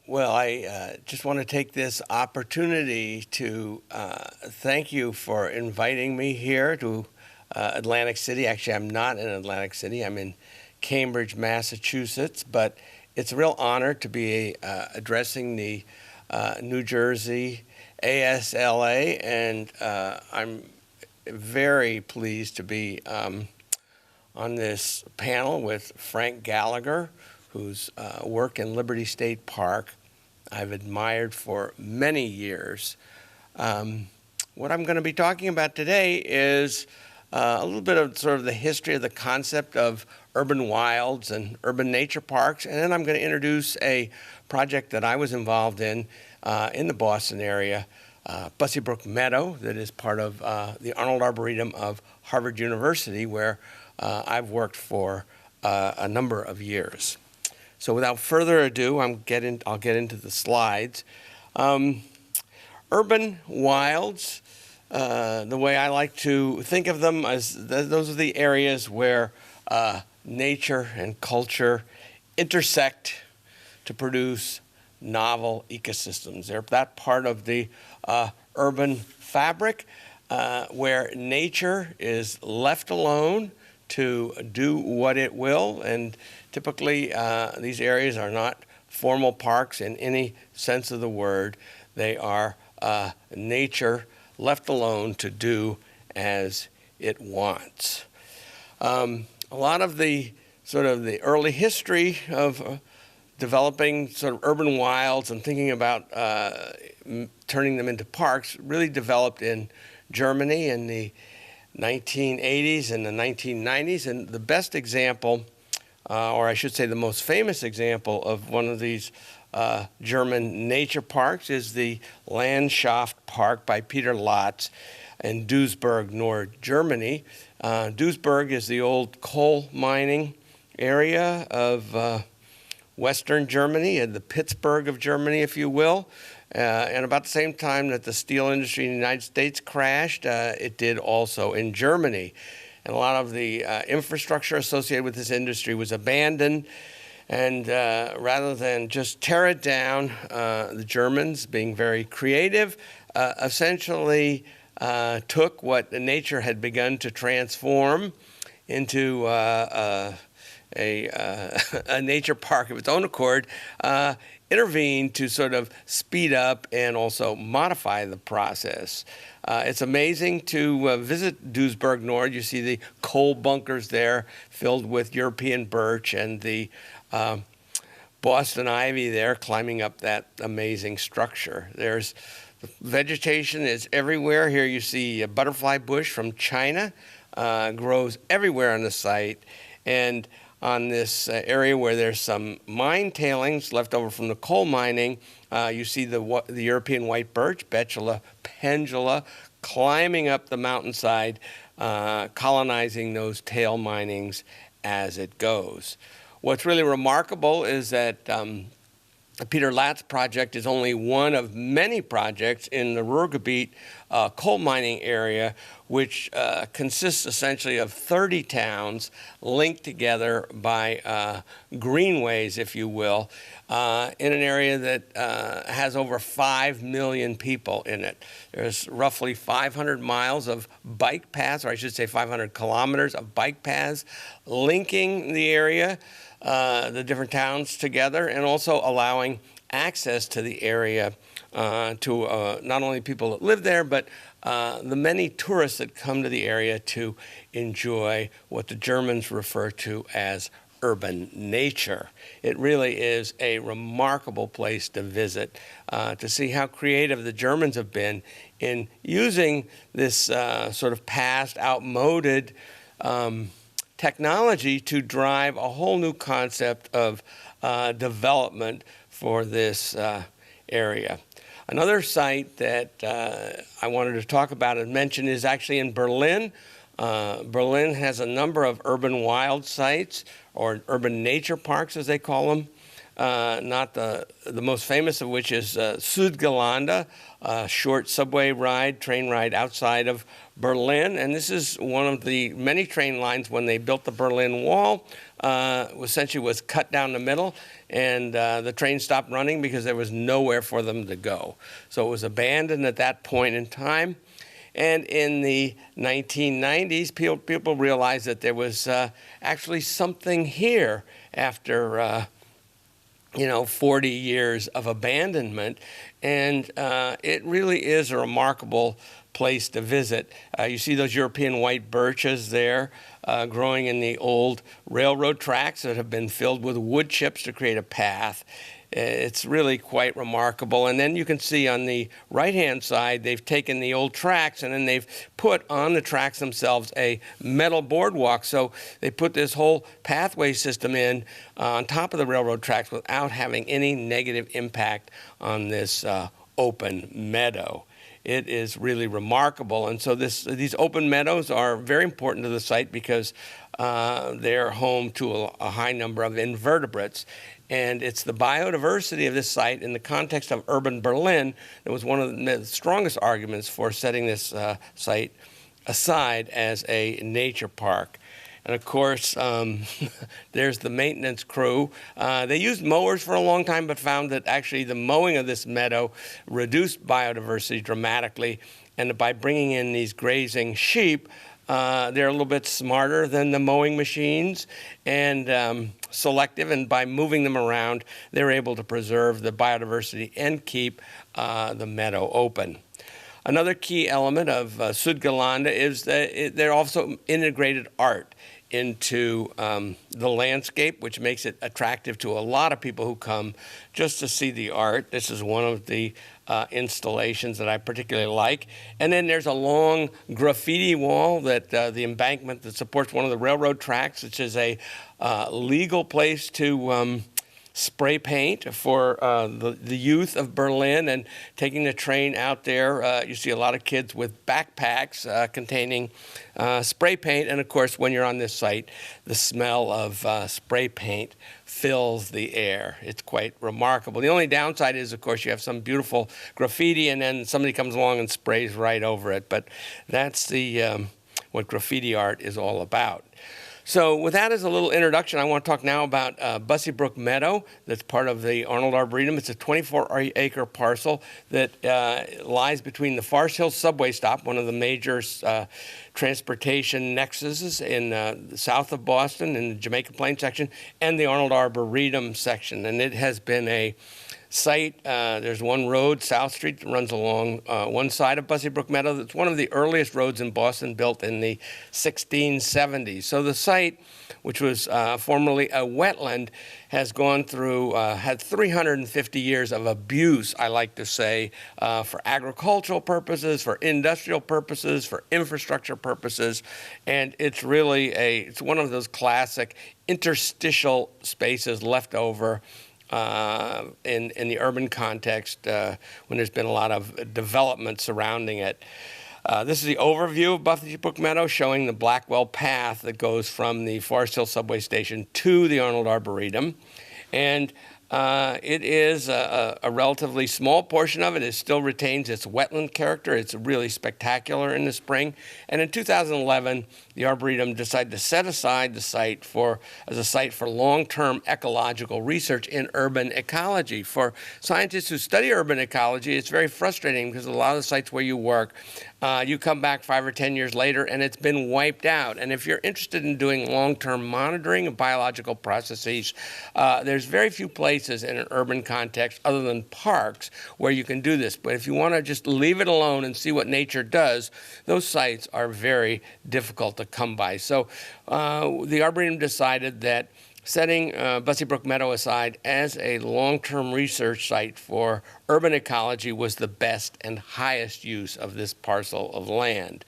Well, I just want to take this opportunity to thank you for inviting me here to Atlantic City. Actually, I'm not in Atlantic City. I'm in Cambridge, Massachusetts, but it's a real honor to be addressing the New Jersey ASLA, and I'm very pleased to be on this panel with Frank Gallagher, whose work in Liberty State Park I've admired for many years. What I'm going to be talking about today is a little bit of sort of the history of the concept of urban wilds and urban nature parks, and then I'm going to introduce a project that I was involved in the Boston area, Bussey Brook Meadow, that is part of the Arnold Arboretum of Harvard University, where I've worked for a number of years. So without further ado, I'll get into the slides. Urban wilds, the way I like to think of them, as those are the areas where nature and culture intersect to produce novel ecosystems. They're that part of the urban fabric where nature is left alone to do what it will, and typically these areas are not formal parks in any sense of the word. They are nature left alone to do as it wants. A lot of the sort of the early history of developing sort of urban wilds and thinking about turning them into parks really developed in Germany in the 1980s and the 1990s, and the best example, or I should say the most famous example of one of these German nature parks is the Landschaft Park by Peter Latz in Duisburg, North Germany. Duisburg is the old coal mining area of Western Germany, and the Pittsburgh of Germany, if you will. And about the same time that the steel industry in the United States crashed, it did also in Germany. And a lot of the infrastructure associated with this industry was abandoned. And rather than just tear it down, the Germans, being very creative, essentially took what nature had begun to transform into a nature park of its own accord, intervened to sort of speed up and also modify the process. It's amazing to visit Duisburg Nord. You see the coal bunkers there filled with European birch and the Boston ivy there climbing up that amazing structure. There's vegetation is everywhere. Here you see a butterfly bush from China, grows everywhere on the site. And on this area where there's some mine tailings left over from the coal mining, you see the European white birch, Betula pendula, climbing up the mountainside, colonizing those tail minings as it goes. What's really remarkable is that the Peter Latz project is only one of many projects in the Ruhrgebiet coal mining area, which consists essentially of 30 towns linked together by greenways, if you will, in an area that has over 5 million people in it. There's roughly 500 miles of bike paths, or I should say 500 kilometers of bike paths linking the area, the different towns together, and also allowing access to the area to not only people that live there, but the many tourists that come to the area to enjoy what the Germans refer to as urban nature. It really is a remarkable place to visit, to see how creative the Germans have been in using this sort of past, outmoded technology to drive a whole new concept of development for this area. Another site that I wanted to talk about and mention is actually in Berlin. Berlin has a number of urban wild sites, or urban nature parks as they call them. not the most famous of which is Südgelände, a short subway ride, train ride outside of Berlin. And this is one of the many train lines when they built the Berlin Wall, essentially was cut down the middle, and the train stopped running because there was nowhere for them to go. So it was abandoned at that point in time. And in the 1990s, people realized that there was actually something here after 40 years of abandonment, and it really is a remarkable place to visit. You see those European white birches there growing in the old railroad tracks that have been filled with wood chips to create a path. It's really quite remarkable. And then you can see on the right-hand side, they've taken the old tracks and then they've put on the tracks themselves a metal boardwalk. So they put this whole pathway system in on top of the railroad tracks without having any negative impact on this open meadow. It is really remarkable. And so these open meadows are very important to the site because they're home to a high number of invertebrates. And it's the biodiversity of this site in the context of urban Berlin that was one of the strongest arguments for setting this site aside as a nature park. And of course, there's the maintenance crew. They used mowers for a long time, but found that actually the mowing of this meadow reduced biodiversity dramatically. And by bringing in these grazing sheep, they're a little bit smarter than the mowing machines and selective, and by moving them around, they're able to preserve the biodiversity and keep the meadow open. Another key element of Südgelände is that they're also integrated art into the landscape, which makes it attractive to a lot of people who come just to see the art. This is one of the installations that I particularly like. And then there's a long graffiti wall that the embankment that supports one of the railroad tracks, which is a legal place to spray paint for the youth of Berlin. And taking the train out there, you see a lot of kids with backpacks containing spray paint. And of course, when you're on this site, the smell of spray paint fills the air. It's quite remarkable. The only downside is, of course, you have some beautiful graffiti and then somebody comes along and sprays right over it. But that's what graffiti art is all about. So with that as a little introduction, I want to talk now about Bussey Brook Meadow. That's part of the Arnold Arboretum. It's a 24-acre parcel that lies between the Forest Hill subway stop, one of the major transportation nexuses in south of Boston in the Jamaica Plain section, and the Arnold Arboretum section. And it has been a site. There's one road, South Street, that runs along one side of Bussey Brook Meadow. That's one of the earliest roads in Boston, built in the 1670s. So the site, which was formerly a wetland, has gone through, had 350 years of abuse, I like to say, for agricultural purposes, for industrial purposes, for infrastructure purposes. And it's really it's one of those classic interstitial spaces left over in the urban context when there's been a lot of development surrounding it. This is the overview of Bussey Brook Meadow, showing the Blackwell path that goes from the Forest Hill subway station to the Arnold Arboretum. And it is a relatively small portion of it. It still retains its wetland character. It's really spectacular in the spring. And in 2011, the Arboretum decided to set aside the site as a site for long-term ecological research in urban ecology. For scientists who study urban ecology, it's very frustrating because a lot of the sites where you work, you come back 5 or 10 years later and it's been wiped out. And if you're interested in doing long-term monitoring of biological processes, there's very few places in an urban context other than parks where you can do this. But if you want to just leave it alone and see what nature does, those sites are very difficult to come by. So the Arboretum decided that setting Bussey Brook Meadow aside as a long-term research site for urban ecology was the best and highest use of this parcel of land.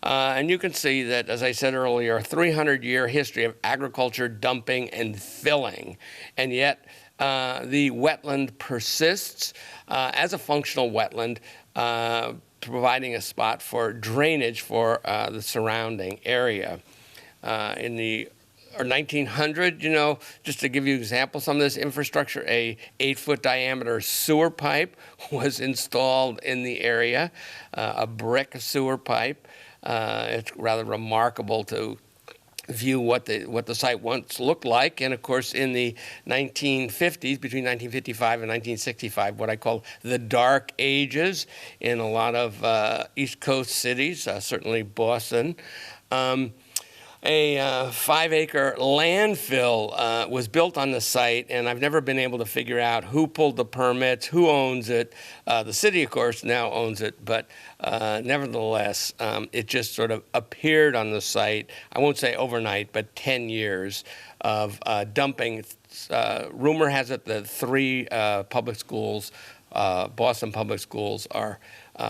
And you can see that, as I said earlier, a 300-year history of agriculture, dumping, and filling. And yet the wetland persists as a functional wetland, providing a spot for drainage for the surrounding area. In the or 1900, you know, just to give you an example, some of this infrastructure, a 8-foot diameter sewer pipe was installed in the area, a brick sewer pipe. It's rather remarkable to view what the site once looked like. And of course, in the 1950s, between 1955 and 1965, what I call the dark ages in a lot of East Coast cities, certainly Boston. A 5-acre landfill was built on the site, and I've never been able to figure out who pulled the permits, who owns it. The city, of course, now owns it, but nevertheless, it just sort of appeared on the site, I won't say overnight, but 10 years of dumping. Rumor has it that 3 public schools, Boston public schools,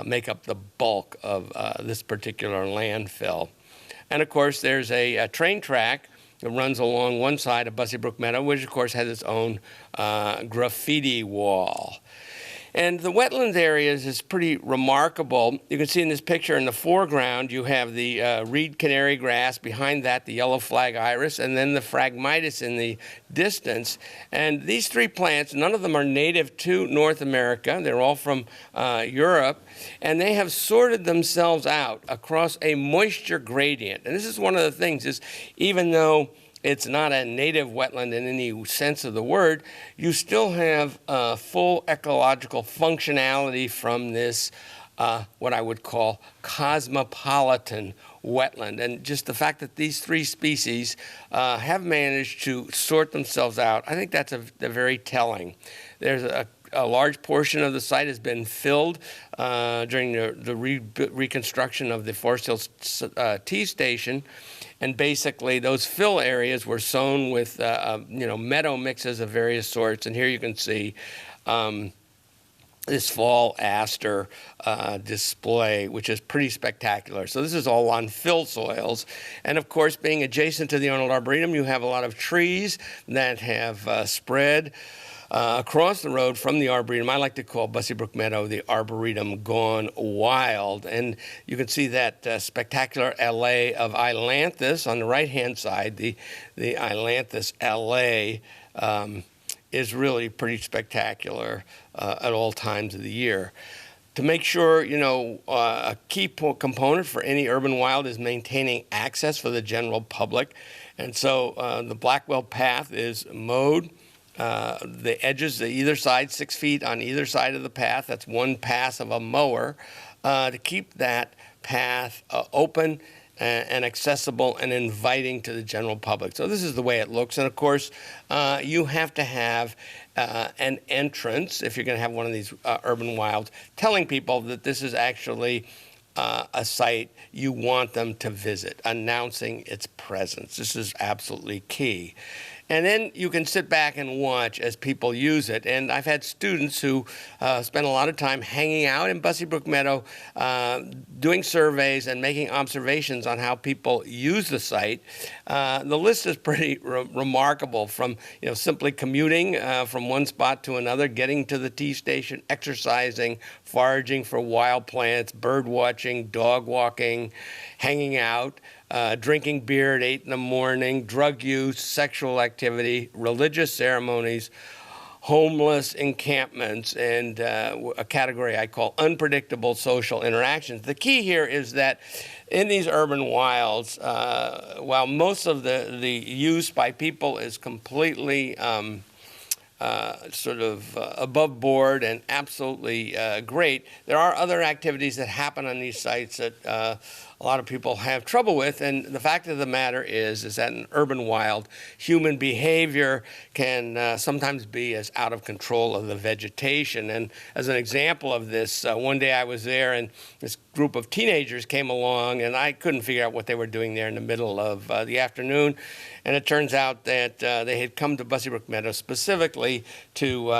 make up the bulk of this particular landfill. And of course, there's a train track that runs along one side of Bussey Brook Meadow, which of course has its own graffiti wall. And the wetlands areas is pretty remarkable. You can see in this picture in the foreground, you have the reed canary grass. Behind that, the yellow flag iris, and then the phragmites in the distance. And these 3 plants, none of them are native to North America. They're all from Europe. And they have sorted themselves out across a moisture gradient. And this is one of the things, is even though it's not a native wetland in any sense of the word, you still have full ecological functionality from this, what I would call cosmopolitan wetland. And just the fact that these 3 species have managed to sort themselves out, I think that's very telling. There's a large portion of the site has been filled during the reconstruction of the Forest Hills T station. And basically, those fill areas were sown with, meadow mixes of various sorts. And here you can see this fall aster display, which is pretty spectacular. So this is all on fill soils. And of course, being adjacent to the Arnold Arboretum, you have a lot of trees that have spread across the road from the Arboretum. I like to call Bussey Brook Meadow the Arboretum gone wild. And you can see that spectacular alley of ailanthus on the right-hand side. The ailanthus alley is really pretty spectacular at all times of the year. To make sure, a key component for any urban wild is maintaining access for the general public. And so the Blackwell path is mowed. The edges, either side, 6 feet on either side of the path. That's one pass of a mower to keep that path open and accessible and inviting to the general public. So this is the way it looks. And of course, you have to have an entrance if you're going to have one of these urban wilds, telling people that this is actually a site you want them to visit, announcing its presence. This is absolutely key. And then you can sit back and watch as people use it. And I've had students who spend a lot of time hanging out in Bussey Brook Meadow, doing surveys and making observations on how people use the site. The list is pretty remarkable, from simply commuting from one spot to another, getting to the tea station, exercising, foraging for wild plants, bird watching, dog walking, hanging out, drinking beer at 8 in the morning, drug use, sexual activity, religious ceremonies, homeless encampments, and a category I call unpredictable social interactions. The key here is that in these urban wilds, while most of the use by people is completely above board and absolutely great, there are other activities that happen on these sites that a lot of people have trouble with. And the fact of the matter is that in urban wild, human behavior can sometimes be as out of control of the vegetation. And as an example of this, one day I was there and this group of teenagers came along, and I couldn't figure out what they were doing there in the middle of the afternoon. And it turns out that they had come to Bussey Brook Meadow specifically to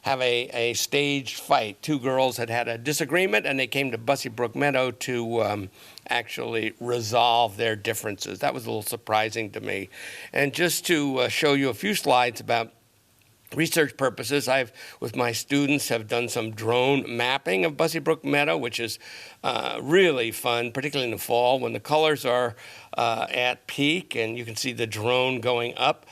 have a staged fight. 2 girls had had a disagreement, and they came to Bussey Brook Meadow to actually resolve their differences. That was a little surprising to me. And just to show you a few slides about research purposes, I've, with my students, have done some drone mapping of Bussey Brook Meadow, which is really fun, particularly in the fall when the colors are at peak and you can see the drone going up,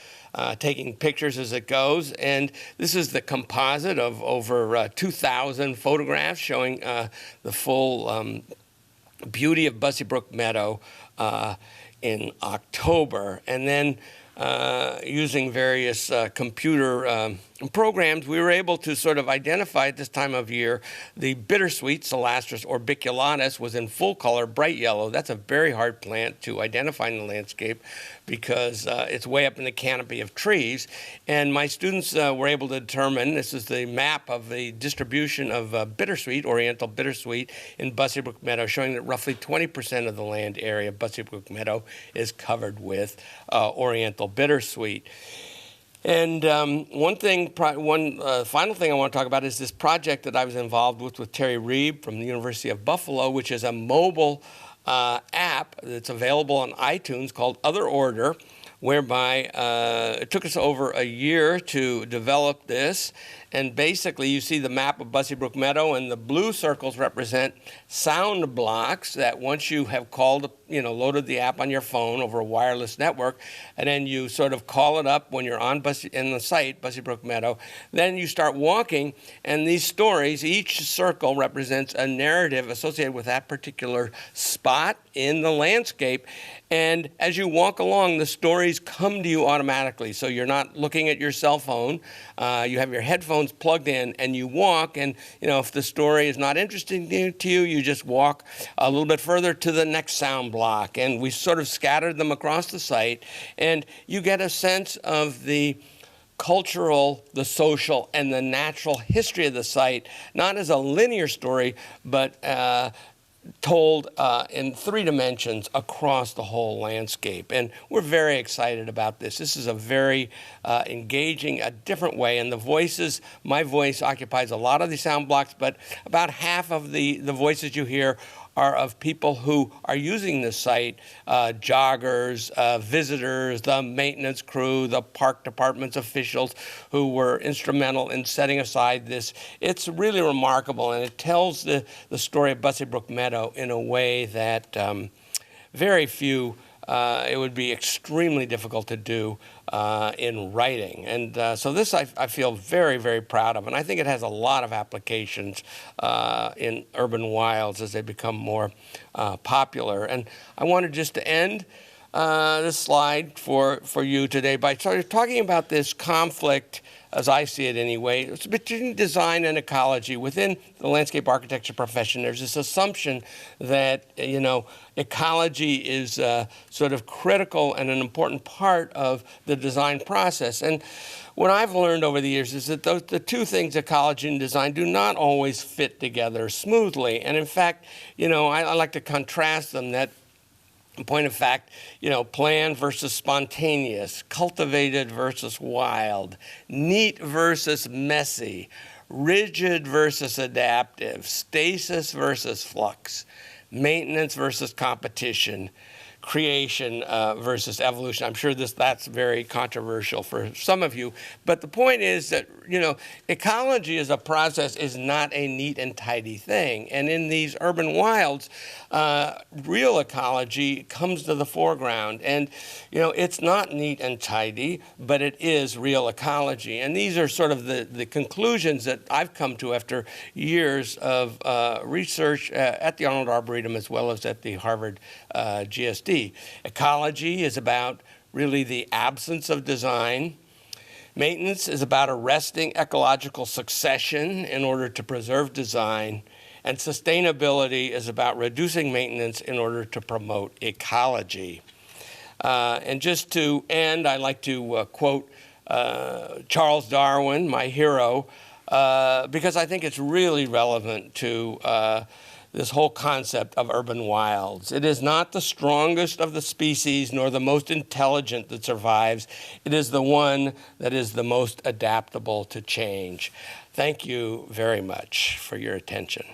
taking pictures as it goes. And this is the composite of over 2,000 photographs showing the full beauty of Bussey Brook Meadow in October. And then using various computer programs, we were able to sort of identify at this time of year the bittersweet Celastris orbiculatus was in full color, bright yellow. That's a very hard plant to identify in the landscape because it's way up in the canopy of trees. And my students were able to determine, this is the map of the distribution of bittersweet, oriental bittersweet in Bussey Brook Meadow, showing that roughly 20% of the land area of Bussey Brook Meadow is covered with oriental bittersweet. And one final thing I want to talk about is this project that I was involved with Terry Reeb from the University of Buffalo, which is a mobile app that's available on iTunes called Other Order, whereby it took us over a year to develop this. And basically, you see the map of Bussey Brook Meadow, and the blue circles represent sound blocks that once you have loaded the app on your phone over a wireless network, and then you sort of call it up when you're on in the site, Bussey Brook Meadow, then you start walking, and these stories, each circle represents a narrative associated with that particular spot in the landscape. And as you walk along, the stories come to you automatically. So you're not looking at your cell phone. You have your headphones plugged in, and you walk. And if the story is not interesting to you, you just walk a little bit further to the next sound block. And we sort of scattered them across the site, and you get a sense of the cultural, the social, and the natural history of the site, not as a linear story, but told in 3 dimensions across the whole landscape. And we're very excited about this. This is a very engaging, a different way. And the voices, my voice occupies a lot of the sound blocks, but about half of the voices you hear are of people who are using the site, joggers, visitors, the maintenance crew, the park department's officials who were instrumental in setting aside this. It's really remarkable, and it tells the story of Bussey Brook Meadow in a way that very few, it would be extremely difficult to do in writing. And so this I feel very, very proud of. And I think it has a lot of applications in urban wilds as they become more popular. And I wanted just to end this slide for you today by sort of talking about this conflict, as I see it anyway. It's between design and ecology. Within the landscape architecture profession, there's this assumption that, ecology is sort of critical and an important part of the design process. And what I've learned over the years is that the two things, ecology and design, do not always fit together smoothly. And in fact, I like to contrast them that, in point of fact, planned versus spontaneous, cultivated versus wild, neat versus messy, rigid versus adaptive, stasis versus flux, maintenance versus competition, creation versus evolution. I'm sure that's very controversial for some of you. But the point is that, ecology as a process is not a neat and tidy thing. And in these urban wilds, real ecology comes to the foreground. And, it's not neat and tidy, but it is real ecology. And these are sort of the conclusions that I've come to after years of research at the Arnold Arboretum as well as at the Harvard GSD. Ecology is about really the absence of design. Maintenance is about arresting ecological succession in order to preserve design. And sustainability is about reducing maintenance in order to promote ecology. And just to end, I like to quote Charles Darwin, my hero, because I think it's really relevant to this whole concept of urban wilds. It is not the strongest of the species nor the most intelligent that survives. It is the one that is the most adaptable to change. Thank you very much for your attention.